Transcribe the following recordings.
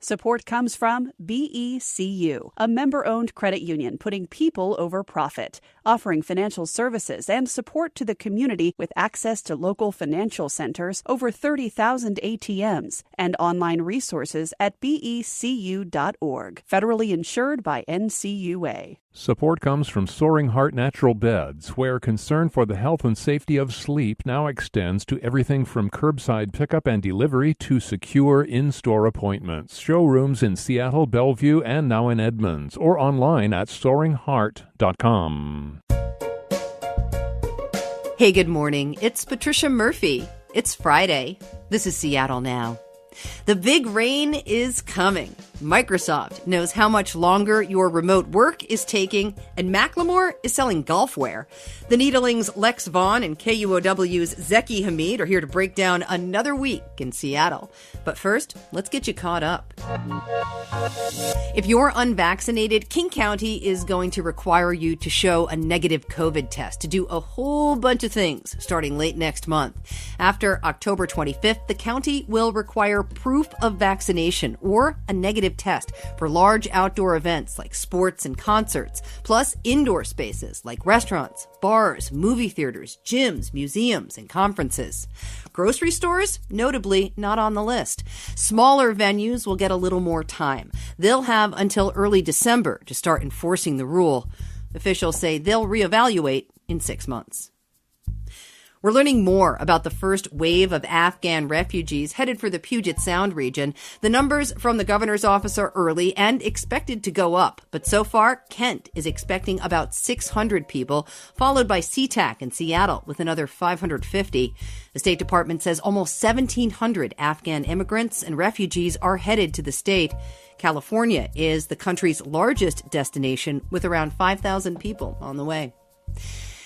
Support comes from BECU, a member-owned credit union putting people over profit, offering financial services and support to the community with access to local financial centers, over 30,000 ATMs, and online resources at becu.org. Federally insured by NCUA. Support comes from Soaring Heart Natural Beds, where concern for the health and safety of sleep now extends to everything from curbside pickup and delivery to secure in-store appointments. Showrooms in Seattle, Bellevue, and now in Edmonds, or online at soaringheart.com. Hey, good morning. It's Patricia Murphy. It's Friday. This is Seattle Now. The big rain is coming. Microsoft knows how much longer your remote work is taking, and Macklemore is selling golf wear. The Needling's Lex Vaughn and KUOW's Zaki Hamid are here to break down another week in Seattle. But first, let's get you caught up. If you're unvaccinated, King County is going to require you to show a negative COVID test to do a whole bunch of things starting late next month. After October 25th, the county will require proof of vaccination or a negative test for large outdoor events like sports and concerts, plus indoor spaces like restaurants, bars, movie theaters, gyms, museums, and conferences. Grocery stores, notably, not on the list. Smaller venues will get a little more time. They'll have until early December to start enforcing the rule. Officials say they'll reevaluate in 6 months. We're learning more about the first wave of Afghan refugees headed for the Puget Sound region. The numbers from the governor's office are early and expected to go up. But so far, Kent is expecting about 600 people, followed by SeaTac in Seattle with another 550. The State Department says almost 1,700 Afghan immigrants and refugees are headed to the state. California is the country's largest destination with around 5,000 people on the way.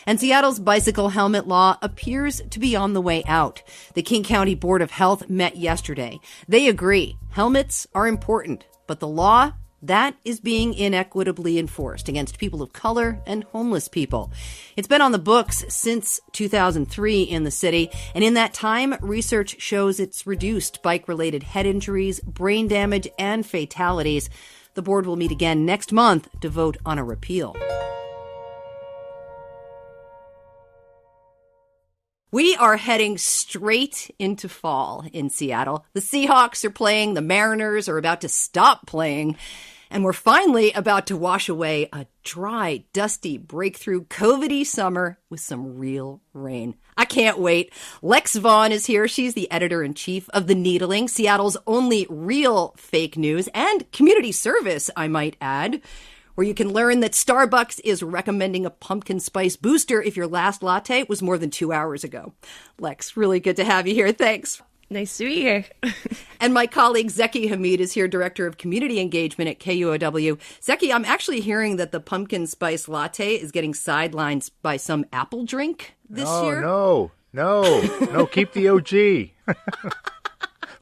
And Seattle's bicycle helmet law appears to be on the way out. The King County Board of Health met yesterday. They agree helmets are important, but the law, that is being inequitably enforced against people of color and homeless people. It's been on the books since 2003 in the city, and in that time, research shows it's reduced bike-related head injuries, brain damage, and fatalities. The board will meet again next month to vote on a repeal. We are heading straight into fall in Seattle. The Seahawks are playing, the Mariners are about to stop playing, and we're finally about to wash away a dry, dusty, breakthrough, COVID-y summer with some real rain. I can't wait. Lex Vaughn is here. She's the editor-in-chief of The Needling, Seattle's only real fake news and community service, I might add, where you can learn that Starbucks is recommending a pumpkin spice booster if your last latte was more than 2 hours ago. Lex, really good to have you here. Thanks. Nice to be here. And my colleague Zaki Hamid is here, Director of Community Engagement at KUOW. Zaki, I'm actually hearing that the pumpkin spice latte is getting sidelined by some apple drink this year. No, keep the OG.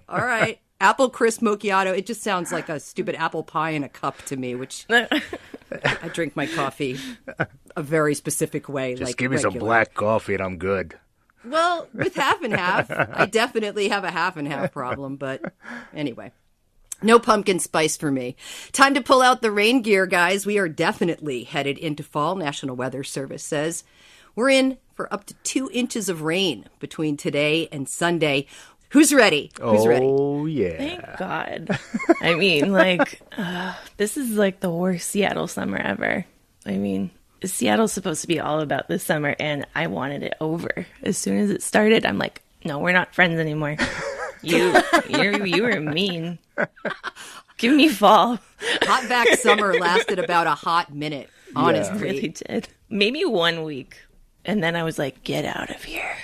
All right. Apple crisp macchiato. It just sounds like a stupid apple pie in a cup to me, which I drink my coffee a very specific way. Just like give me regular. some black coffee and I'm good. Well, with half and half, I definitely have a half and half problem. But anyway, no pumpkin spice for me. Time to pull out the rain gear, guys. We are definitely headed into fall, National Weather Service says. We're in for up to 2 inches of rain between today and Sunday. Who's ready? Who's ready? Oh, yeah. Thank God. I mean, this is like the worst Seattle summer ever. I mean, Seattle's supposed to be all about this summer, and I wanted it over. As soon as it started, I'm like, no, we're not friends anymore. You were mean. Give me fall. Hot back summer lasted about a hot minute, honestly. It really did. Maybe 1 week. And then I was like, get out of here.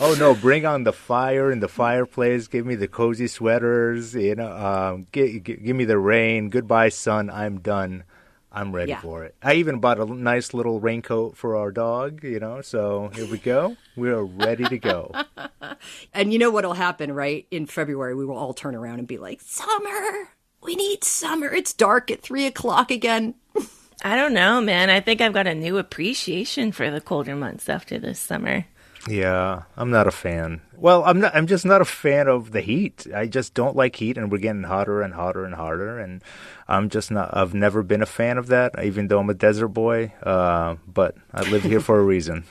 Oh no, bring on the fire and the fireplace. Give me the cozy sweaters, give me the rain. Goodbye, sun. I'm done. I'm ready for it. I even bought a nice little raincoat for our dog, so here we go. We're ready to go. And you know what'll happen, right? In February, we will all turn around and be like, summer. We need summer. It's dark at 3:00 again. I don't know, man. I think I've got a new appreciation for the colder months after this summer. Yeah, I'm not a fan. Well, I'm just not a fan of the heat. I just don't like heat, and we're getting hotter and hotter and hotter. And I'm just not. I've never been a fan of that, even though I'm a desert boy. But I live here for a reason.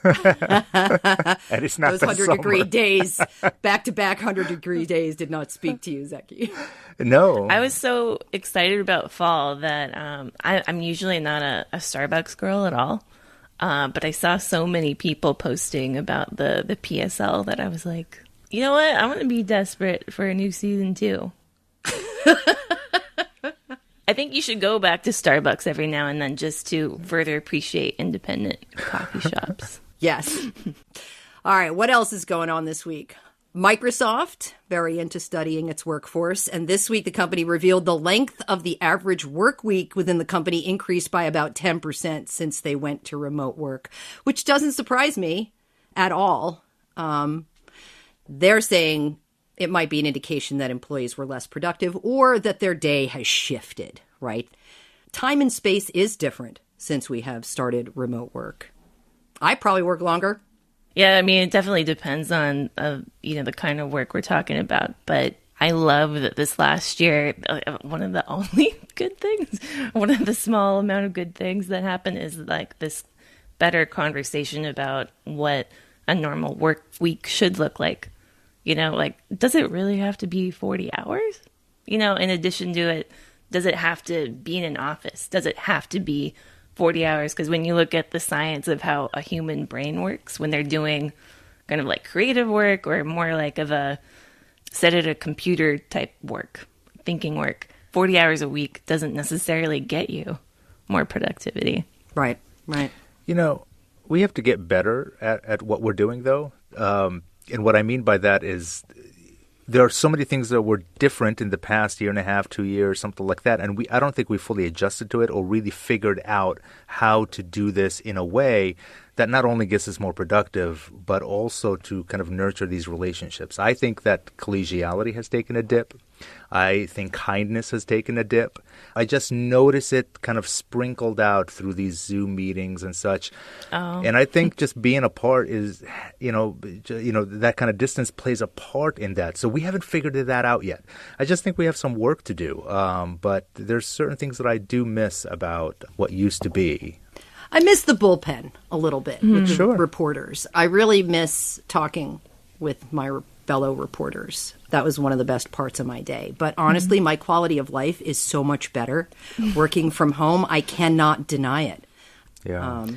And it's not those the 100-degree summer. days, back-to-back 100-degree days, did not speak to you, Zaki. No, I was so excited about fall that I'm usually not a Starbucks girl at all. But I saw so many people posting about the PSL that I was like, you know what? I want to be desperate for a new season too. I think you should go back to Starbucks every now and then just to further appreciate independent coffee shops. Yes. All right, what else is going on this week? Microsoft, very into studying its workforce. And this week, the company revealed the length of the average work week within the company increased by about 10% since they went to remote work, which doesn't surprise me at all. They're saying it might be an indication that employees were less productive or that their day has shifted, right? Time and space is different since we have started remote work. I probably work longer. Yeah, I mean, it definitely depends on, the kind of work we're talking about. But I love that this last year, one of the only good things, one of the small amount of good things that happened is like this better conversation about what a normal work week should look like. Like, does it really have to be 40 hours? In addition to it, does it have to be in an office? Does it have to be 40 hours? Because when you look at the science of how a human brain works, when they're doing kind of like creative work or more like of a set at a computer type work, thinking work, 40 hours a week doesn't necessarily get you more productivity. Right. We have to get better at what we're doing, though. And what I mean by that is there are so many things that were different in the past year and a half, 2 years, something like that. And I don't think we fully adjusted to it or really figured out how to do this in a way that not only gets us more productive, but also to kind of nurture these relationships. I think that collegiality has taken a dip. I think kindness has taken a dip. I just notice it kind of sprinkled out through these Zoom meetings and such. Oh. And I think just being apart is, that kind of distance plays a part in that. So we haven't figured that out yet. I just think we have some work to do. But there's certain things that I do miss about what used to be. I miss the bullpen a little bit with the reporters. I really miss talking with my fellow reporters. That was one of the best parts of my day. But honestly, my quality of life is so much better working from home. I cannot deny it. Yeah.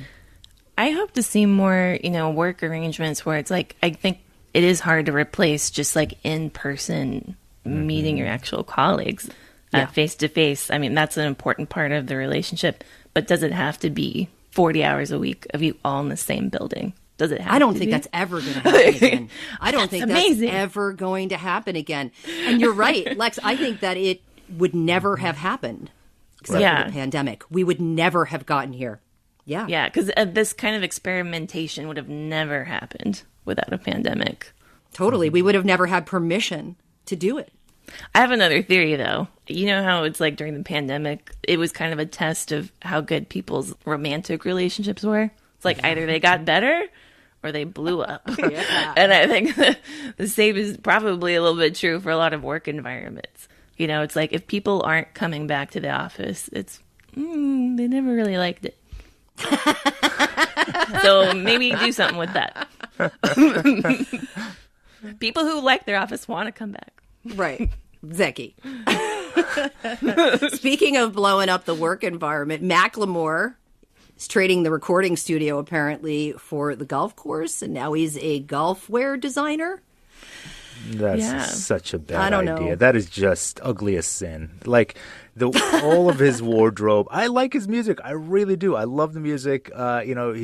I hope to see more, work arrangements where it's like, I think it is hard to replace just like in-person meeting your actual colleagues face to face. I mean, that's an important part of the relationship. But does it have to be 40 hours a week of you all in the same building? Does it have I don't to think be? that's ever going to happen again. I don't think amazing. that's ever going to happen again. And you're right, Lex. I think that it would never have happened except for the pandemic. We would never have gotten here. Yeah. Yeah, because this kind of experimentation would have never happened without a pandemic. Totally. We would have never had permission to do it. I have another theory, though. You know how it's like during the pandemic, it was kind of a test of how good people's romantic relationships were? It's like either they got better or they blew up. And I think the same is probably a little bit true for a lot of work environments. It's like if people aren't coming back to the office, it's, they never really liked it. So maybe do something with that. People who like their office want to come back. Right. Zeki. Speaking of blowing up the work environment, Macklemore is trading the recording studio apparently for the golf course, and now he's a golf wear designer. That's such a bad I don't idea. know. That is just ugly as sin. Like all of his wardrobe. I like his music. I really do. I love the music. He's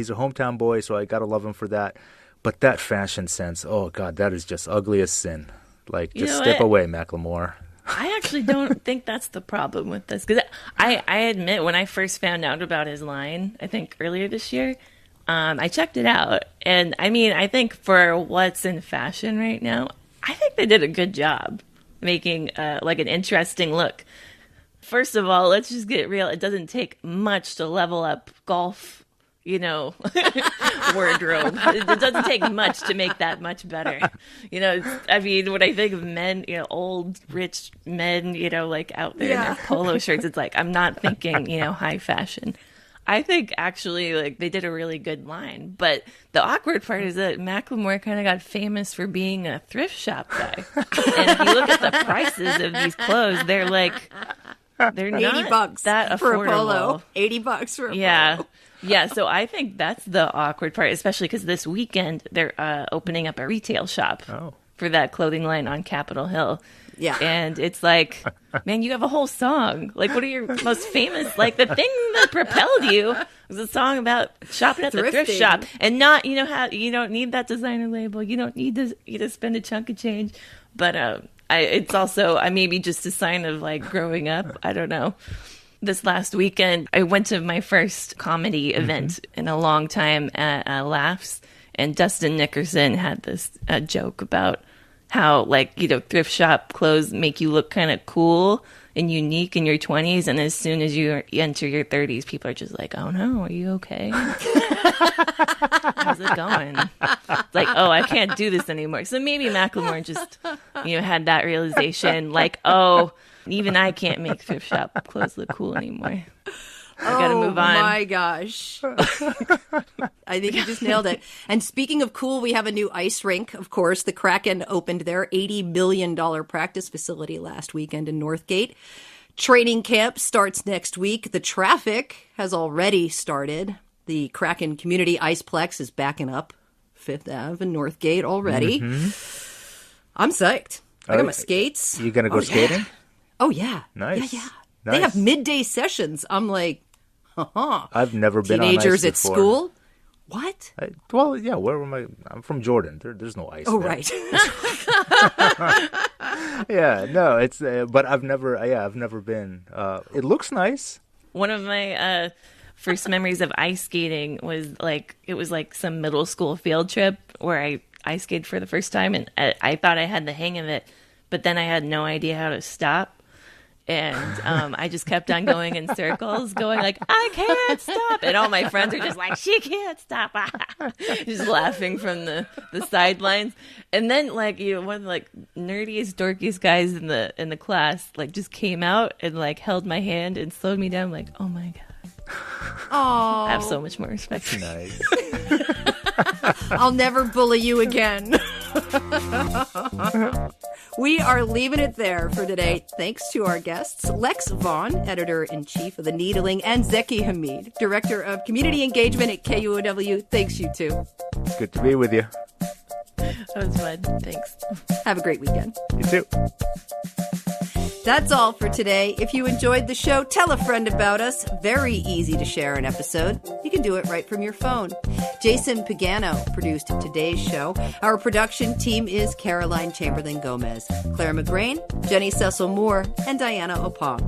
a hometown boy, so I gotta love him for that. But that fashion sense, oh God, that is just ugly as sin. Like, just step away, Macklemore. I actually don't think that's the problem with this. Because I admit, when I first found out about his line, I think earlier this year, I checked it out. And I mean, I think for what's in fashion right now, I think they did a good job making like an interesting look. First of all, let's just get real. It doesn't take much to level up golf wardrobe. It doesn't take much to make that much better. When I think of men, old, rich men, like out there in their polo shirts, it's like, I'm not thinking, high fashion. I think actually, like, they did a really good line. But the awkward part is that Macklemore kind of got famous for being a thrift shop guy. And if you look at the prices of these clothes, they're not $80 that affordable. For a polo. $80 for a polo. Yeah, so I think that's the awkward part, especially because this weekend they're opening up a retail shop for that clothing line on Capitol Hill. Yeah. And it's like, man, you have a whole song. Like, what are your most famous? Like, the thing that propelled you was a song about shopping at the thrift shop. And not, you don't need that designer label. You don't need to spend a chunk of change. But it's also maybe just a sign of, like, growing up. I don't know. This last weekend, I went to my first comedy event in a long time at Laughs. And Dustin Nickerson had this joke about how, like, thrift shop clothes make you look kind of cool and unique in your 20s. And as soon as you enter your 30s, people are just like, oh, no, are you okay? How's it going? It's like, oh, I can't do this anymore. So maybe Macklemore just, had that realization, like, oh, even I can't make thrift shop clothes look cool anymore. I gotta move on. Oh my gosh. I think you just nailed it. And speaking of cool, we have a new ice rink. Of course, the Kraken opened their $80 million practice facility last weekend in Northgate. Training camp starts next week. The traffic has already started. The Kraken Community Iceplex is backing up Fifth Ave in Northgate already. I'm psyched. I got my skates. You gonna go skating? Yeah. Oh, yeah. Nice. Yeah. Nice. They have midday sessions. I'm like, I've never been on ice teenagers at before. School? What? Where am I? I'm from Jordan. There's no ice. Oh, there. right. Yeah, no, it's but I've never been. It looks nice. One of my first memories of ice skating was like some middle school field trip where I ice skated for the first time, and I thought I had the hang of it, but then I had no idea how to stop. And I just kept on going in circles, going like, I can't stop. And all my friends are just like, she can't stop. Just laughing from the sidelines. And then one of the nerdiest, dorkiest guys in the class just came out and held my hand and slowed me down. Like, oh my God. Oh, I have so much more respect for you. Nice. I'll never bully you again. We are leaving it there for today. Thanks to our guests, Lex Vaughn, Editor-in-Chief of the Needling and Zaki Hamid, Director of Community Engagement at KUOW. Thanks, you two. Good to be with you. That was fun. Thanks. Have a great weekend. You too. That's all for today. If you enjoyed the show, tell a friend about us. Very easy to share an episode. You can do it right from your phone. Jason Pagano produced today's show. Our production team is Caroline Chamberlain Gomez, Clare McGrane, Jenny Cecil Moore, and Diana Opong.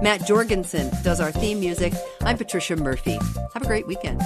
Matt Jorgensen does our theme music. I'm Patricia Murphy. Have a great weekend.